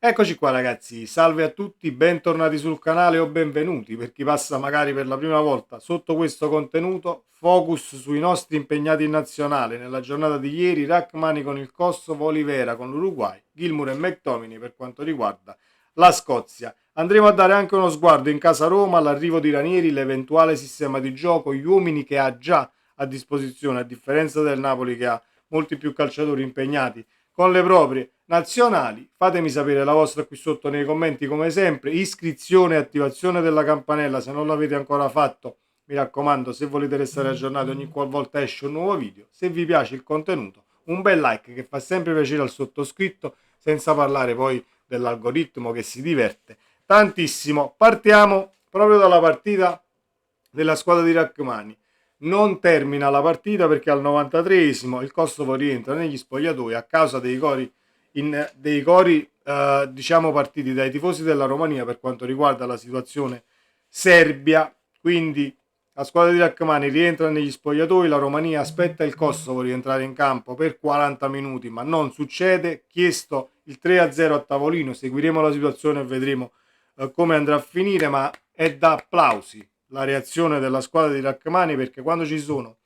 Eccoci qua ragazzi, salve a tutti, bentornati sul canale o benvenuti per chi passa magari per la prima volta sotto questo contenuto. Focus sui nostri impegnati in nazionale nella giornata di ieri: Rachmani con il Kosovo, Olivera con l'Uruguay, Gilmour e McTominay per quanto riguarda la Scozia. Andremo a dare anche uno sguardo in casa Roma all'arrivo di Ranieri, l'eventuale sistema di gioco, gli uomini che ha già a disposizione, a differenza del Napoli che ha molti più calciatori impegnati con le proprie nazionali. Fatemi sapere la vostra qui sotto nei commenti come sempre. Iscrizione e attivazione della campanella se non l'avete ancora fatto. Mi raccomando, se volete restare aggiornati ogni qualvolta esce un nuovo video. Se vi piace il contenuto, un bel like che fa sempre piacere al sottoscritto, senza parlare poi dell'algoritmo che si diverte tantissimo. Partiamo proprio dalla partita della squadra di Rachmani. Non termina la partita perché al 93esimo il Kosovo rientra negli spogliatoi a causa dei cori diciamo partiti dai tifosi della Romania per quanto riguarda la situazione Serbia. Quindi la squadra di Rachmani rientra negli spogliatoi, la Romania aspetta il Kosovo rientrare in campo per 40 minuti, ma non succede. Chiesto il 3-0 a tavolino, seguiremo la situazione e vedremo come andrà a finire, ma è da applausi la reazione della squadra di Rachmani, perché quando ci sono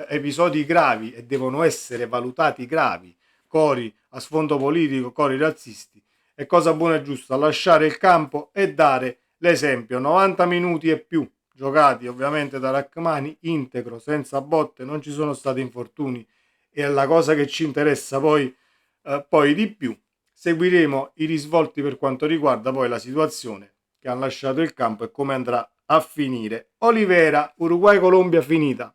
episodi gravi e devono essere valutati gravi, cori a sfondo politico, cori razzisti, è cosa buona e giusta lasciare il campo e dare l'esempio. 90 minuti e più giocati ovviamente da Rachmani integro, senza botte, non ci sono stati infortuni e è la cosa che ci interessa poi di più. Seguiremo i risvolti per quanto riguarda poi la situazione che ha lasciato il campo e come andrà a finire. Olivera, Uruguay-Colombia finita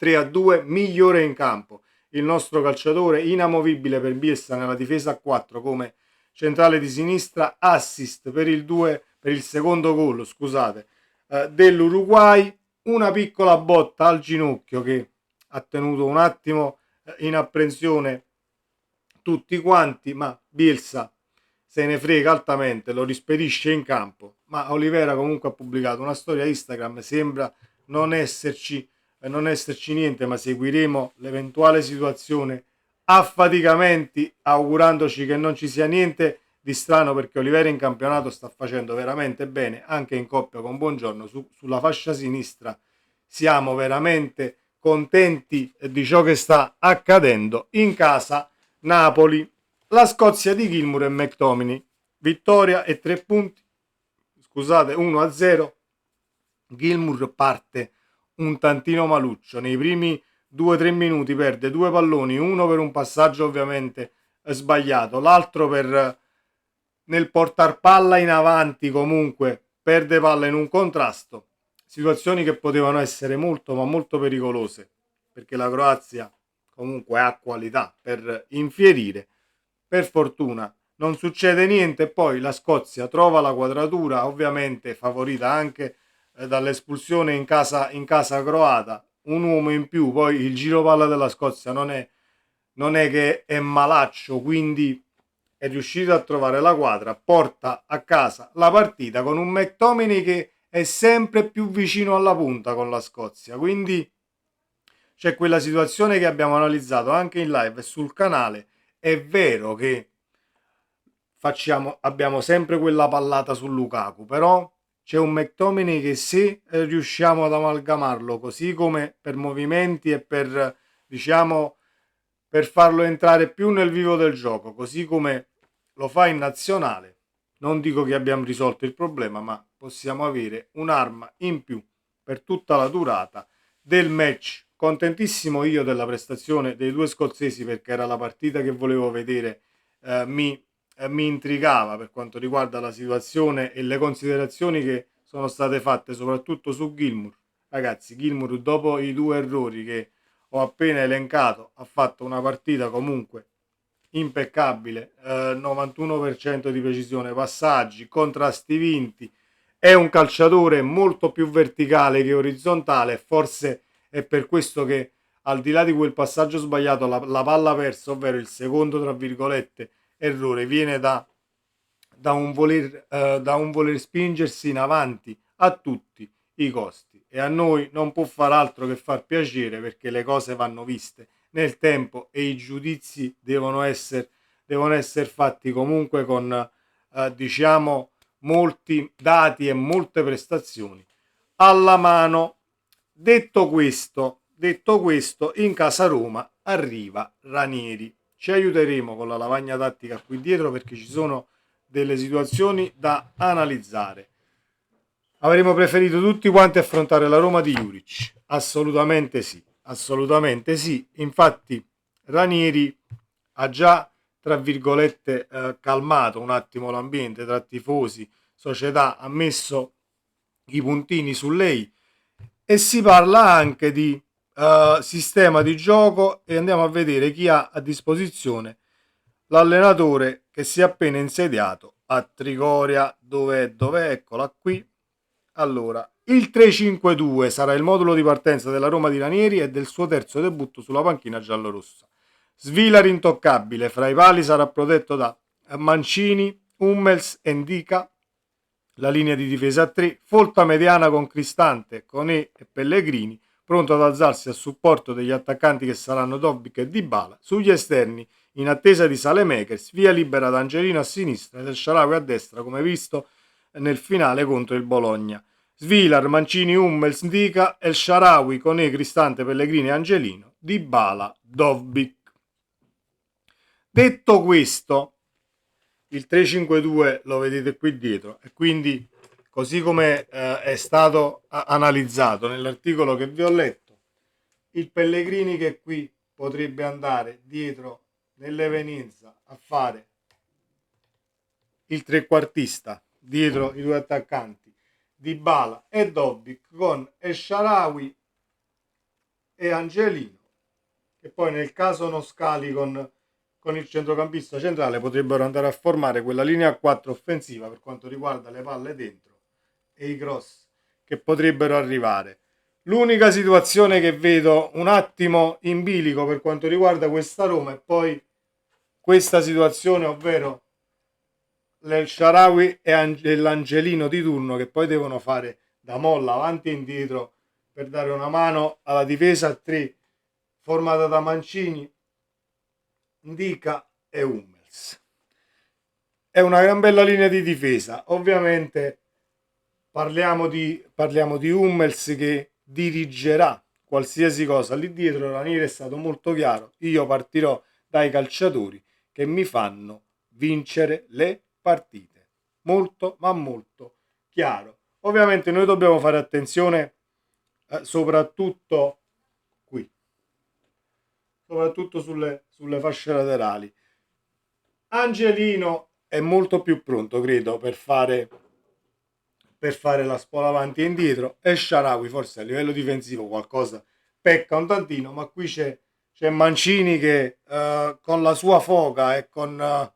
3-2, migliore in campo il nostro calciatore, inamovibile per Bielsa nella difesa a 4 come centrale di sinistra, assist per il secondo gol, scusate, dell'Uruguay, una piccola botta al ginocchio che ha tenuto un attimo in apprensione tutti quanti, ma Bielsa se ne frega altamente, lo rispedisce in campo. Ma Olivera comunque ha pubblicato una storia Instagram, sembra non esserci, non esserci niente, ma seguiremo l'eventuale situazione affaticamenti, augurandoci che non ci sia niente di strano, perché Olivera in campionato sta facendo veramente bene, anche in coppia con Buongiorno sulla fascia sinistra. Siamo veramente contenti di ciò che sta accadendo in casa Napoli. La Scozia di Gilmour e McTominay, vittoria e 3 punti, scusate, 1-0. Gilmour parte un tantino maluccio nei primi 2-3 minuti, perde due palloni, uno per un passaggio ovviamente sbagliato, l'altro per nel portar palla in avanti, comunque perde palla in un contrasto, situazioni che potevano essere molto ma molto pericolose, perché la Croazia comunque ha qualità per infierire. Per fortuna non succede niente e poi la Scozia trova la quadratura, ovviamente favorita anche dall'espulsione in casa croata, un uomo in più, poi il giro palla della Scozia non è che è malaccio, quindi è riuscito a trovare la quadra, porta a casa la partita con un McTominay che è sempre più vicino alla punta con la Scozia, quindi c'è quella situazione che abbiamo analizzato anche in live e sul canale. È vero che abbiamo sempre quella pallata su Lukaku, però c'è un McTominay che se riusciamo ad amalgamarlo così come per movimenti e per, diciamo, per farlo entrare più nel vivo del gioco, così come lo fa in nazionale, non dico che abbiamo risolto il problema, ma possiamo avere un'arma in più per tutta la durata del match. Contentissimo io della prestazione dei due scozzesi, perché era la partita che volevo vedere, mi intrigava per quanto riguarda la situazione e le considerazioni che sono state fatte soprattutto su Gilmour. Ragazzi, Gilmour dopo i due errori che ho appena elencato ha fatto una partita comunque impeccabile, 91% di precisione, passaggi, contrasti vinti, è un calciatore molto più verticale che orizzontale, forse è per questo che al di là di quel passaggio sbagliato, la palla persa, ovvero il secondo tra virgolette errore, viene da un voler spingersi in avanti a tutti i costi, e a noi non può far altro che far piacere, perché le cose vanno viste nel tempo e i giudizi devono essere fatti comunque diciamo molti dati e molte prestazioni alla mano. Detto questo, in casa Roma arriva Ranieri. Ci aiuteremo con la lavagna tattica qui dietro perché ci sono delle situazioni da analizzare. Avremmo preferito tutti quanti affrontare la Roma di Juric? Assolutamente sì, assolutamente sì. Infatti Ranieri ha già, tra virgolette, calmato un attimo l'ambiente tra tifosi, società, ha messo i puntini su lei e si parla anche di sistema di gioco e andiamo a vedere chi ha a disposizione l'allenatore che si è appena insediato a Trigoria. Dov'è? Eccola qui. Allora, il 3-5-2 sarà il modulo di partenza della Roma di Ranieri e del suo terzo debutto sulla panchina giallorossa. Svilar intoccabile, fra i pali sarà protetto da Mancini, Hummels e Ndika. La linea di difesa a 3, folta mediana con Cristante, Conè e Pellegrini, pronto ad alzarsi a supporto degli attaccanti che saranno Dobbik e Dybala. Sugli esterni, in attesa di Saelemaekers, via libera ad Angelino a sinistra ed El Shaarawy a destra, come visto nel finale contro il Bologna. Svilar, Mancini, Hummels, Ndika, El Shaarawy, Conè, Cristante, Pellegrini e Angelino, Dybala, Dobbik. Detto questo, il 3-5-2 lo vedete qui dietro e quindi così come è stato analizzato nell'articolo che vi ho letto, il Pellegrini che qui potrebbe andare dietro nell'evenienza a fare il trequartista dietro i due attaccanti Dybala e Dobbik con El Shaarawy e Angelino, e poi nel caso non scali con il centrocampista centrale potrebbero andare a formare quella linea 4 offensiva per quanto riguarda le palle dentro e i cross che potrebbero arrivare. L'unica situazione che vedo un attimo in bilico per quanto riguarda questa Roma è poi questa situazione, ovvero l'El Shaarawy e l'Angelino di turno che poi devono fare da molla avanti e indietro per dare una mano alla difesa a 3 formata da Mancini, Ndika e Hummels. È una gran bella linea di difesa. Ovviamente parliamo di Hummels che dirigerà qualsiasi cosa lì dietro. Ranieri è stato molto chiaro: io partirò dai calciatori che mi fanno vincere le partite. Molto ma molto chiaro. Ovviamente noi dobbiamo fare attenzione soprattutto qui, soprattutto sulle fasce laterali. Angelino è molto più pronto, credo, per fare la spola avanti e indietro, e Shaarawy forse a livello difensivo qualcosa pecca un tantino, ma qui c'è Mancini che con la sua foga e con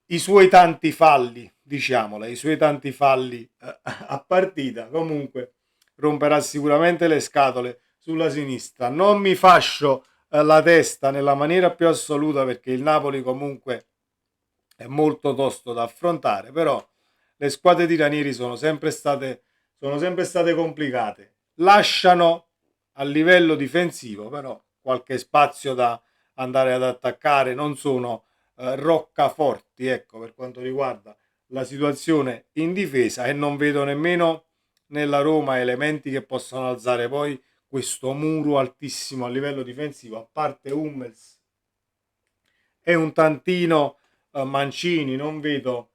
i suoi tanti falli, diciamola, i suoi tanti falli a partita, comunque romperà sicuramente le scatole sulla sinistra. Non mi fascio la testa nella maniera più assoluta perché il Napoli comunque è molto tosto da affrontare, però le squadre di Ranieri sono sempre state complicate. Lasciano a livello difensivo però qualche spazio da andare ad attaccare, non sono roccaforti, ecco, per quanto riguarda la situazione in difesa, e non vedo nemmeno nella Roma elementi che possano alzare poi questo muro altissimo a livello difensivo, a parte Hummels e un tantino Mancini. Non vedo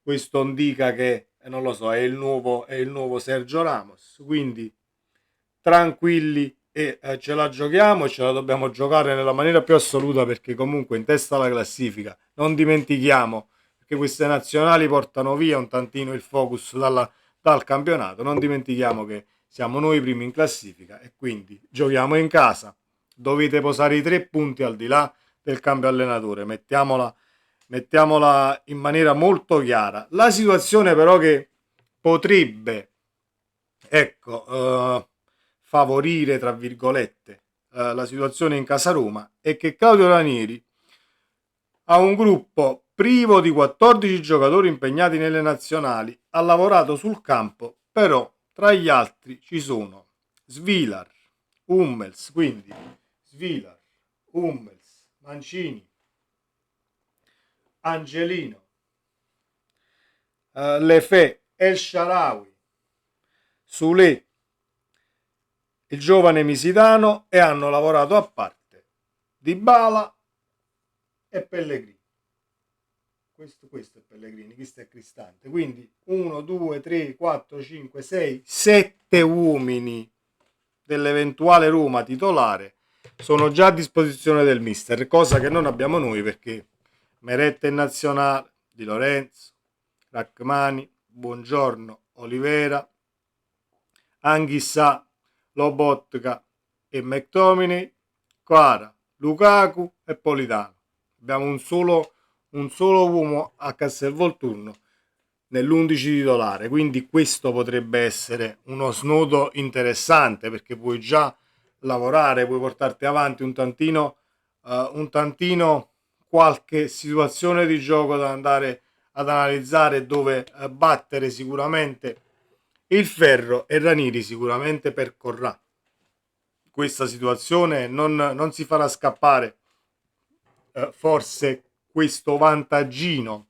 questo Ndika che non lo so, è il nuovo Sergio Ramos, quindi tranquilli e ce la giochiamo e ce la dobbiamo giocare nella maniera più assoluta perché comunque in testa alla classifica non dimentichiamo, perché queste nazionali portano via un tantino il focus dal campionato, non dimentichiamo che siamo noi primi in classifica e quindi giochiamo in casa, dovete posare i 3 punti al di là del cambio allenatore, mettiamola in maniera molto chiara. La situazione però che potrebbe, ecco, favorire, tra virgolette, la situazione in casa Roma è che Claudio Ranieri ha un gruppo privo di 14 giocatori impegnati nelle nazionali, ha lavorato sul campo, però tra gli altri ci sono Svilar, Hummels, quindi Svilar, Hummels, Mancini, Angelino, Lefè, El Shaarawy, Soulé, il giovane Misitano, e hanno lavorato a parte Dybala e Pellegrini. Questo è Pellegrini, questo è Cristante. Quindi 1, 2, 3, 4, 5, 6, 7 uomini dell'eventuale Roma titolare sono già a disposizione del mister, cosa che non abbiamo noi perché Meret è nazionale, Di Lorenzo, Rachmani, Buongiorno, Olivera, Anghissà, Lobotka e McTominay, Quara, Lukaku e Politano. Abbiamo un solo uomo a Castelvolturno nell'11 titolare, quindi questo potrebbe essere uno snodo interessante perché puoi già lavorare, puoi portarti avanti un tantino qualche situazione di gioco da andare ad analizzare dove battere sicuramente il Ferro, e Ranieri sicuramente percorrà questa situazione, non si farà scappare forse questo vantaggino,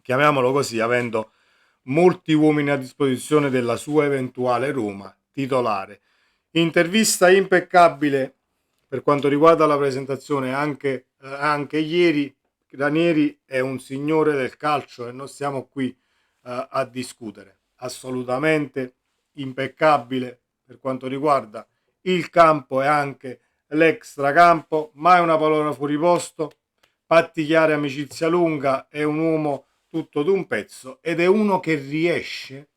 chiamiamolo così, avendo molti uomini a disposizione della sua eventuale Roma titolare. Intervista impeccabile per quanto riguarda la presentazione anche ieri. Ranieri è un signore del calcio e non stiamo qui a discutere. Assolutamente impeccabile per quanto riguarda il campo e anche l'extracampo, mai una parola fuori posto, patti chiari, amicizia lunga, è un uomo tutto d'un pezzo ed è uno che riesce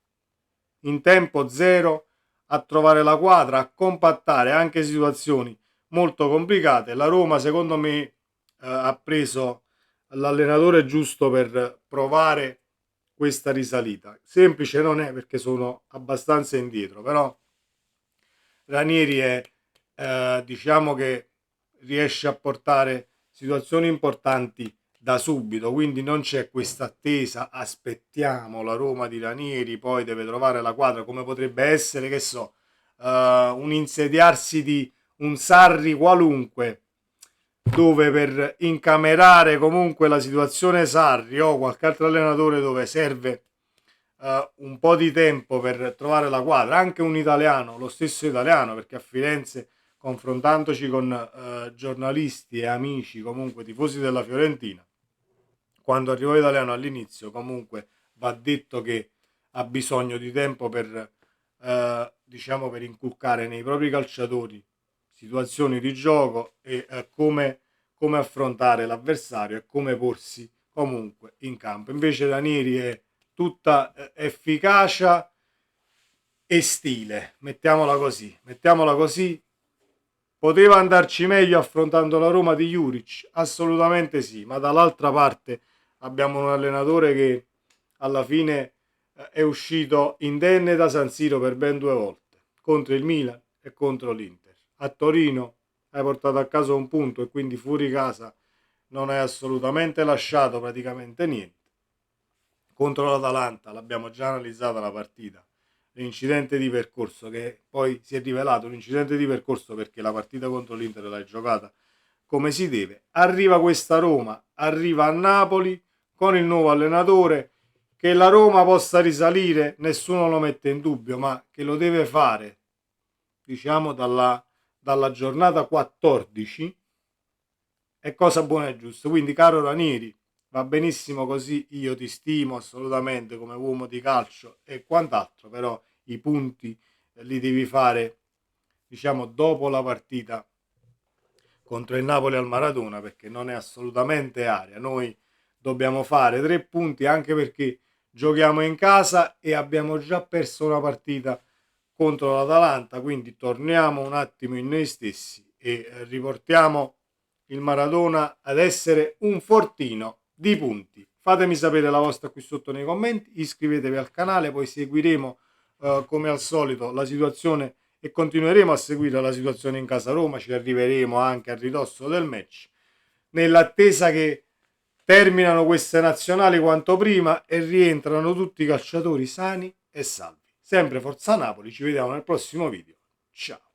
in tempo zero a trovare la quadra, a compattare anche situazioni molto complicate. La Roma secondo me ha preso l'allenatore giusto per provare questa risalita. Semplice non è perché sono abbastanza indietro, però Ranieri è diciamo che riesce a portare situazioni importanti da subito, quindi non c'è questa attesa, aspettiamo la Roma di Ranieri, poi deve trovare la quadra, come potrebbe essere, che so, un insediarsi di un Sarri qualunque, dove per incamerare comunque la situazione Sarri o qualche altro allenatore dove serve un po' di tempo per trovare la quadra, anche un italiano, lo stesso italiano, perché a Firenze, confrontandoci con giornalisti e amici, comunque tifosi della Fiorentina, quando arrivò l'italiano all'inizio, comunque va detto che ha bisogno di tempo per diciamo per inculcare nei propri calciatori situazioni di gioco e come affrontare l'avversario e come porsi comunque in campo. Invece Ranieri è tutta efficacia e stile, mettiamola così. Poteva andarci meglio affrontando la Roma di Juric? Assolutamente sì, ma dall'altra parte abbiamo un allenatore che alla fine è uscito indenne da San Siro per ben 2 volte, contro il Milan e contro l'Inter. A Torino hai portato a casa un punto e quindi fuori casa non hai assolutamente lasciato praticamente niente. Contro l'Atalanta l'abbiamo già analizzata la partita, l'incidente di percorso che poi si è rivelato un incidente di percorso perché la partita contro l'Inter l'hai giocata come si deve. Arriva questa Roma, arriva a Napoli con il nuovo allenatore. Che la Roma possa risalire nessuno lo mette in dubbio, ma che lo deve fare diciamo dalla giornata 14 è cosa buona e giusta. Quindi caro Ranieri, va benissimo così, io ti stimo assolutamente come uomo di calcio e quant'altro, però i punti li devi fare diciamo dopo la partita contro il Napoli al Maradona, perché non è assolutamente aria. Noi dobbiamo fare 3 punti anche perché giochiamo in casa e abbiamo già perso una partita contro l'Atalanta, quindi torniamo un attimo in noi stessi e riportiamo il Maradona ad essere un fortino di punti. Fatemi sapere la vostra qui sotto nei commenti, iscrivetevi al canale, poi seguiremo come al solito la situazione e continueremo a seguire la situazione in casa Roma, ci arriveremo anche a ridosso del match, nell'attesa che terminano queste nazionali quanto prima e rientrano tutti i calciatori sani e salvi. Sempre Forza Napoli, ci vediamo nel prossimo video. Ciao!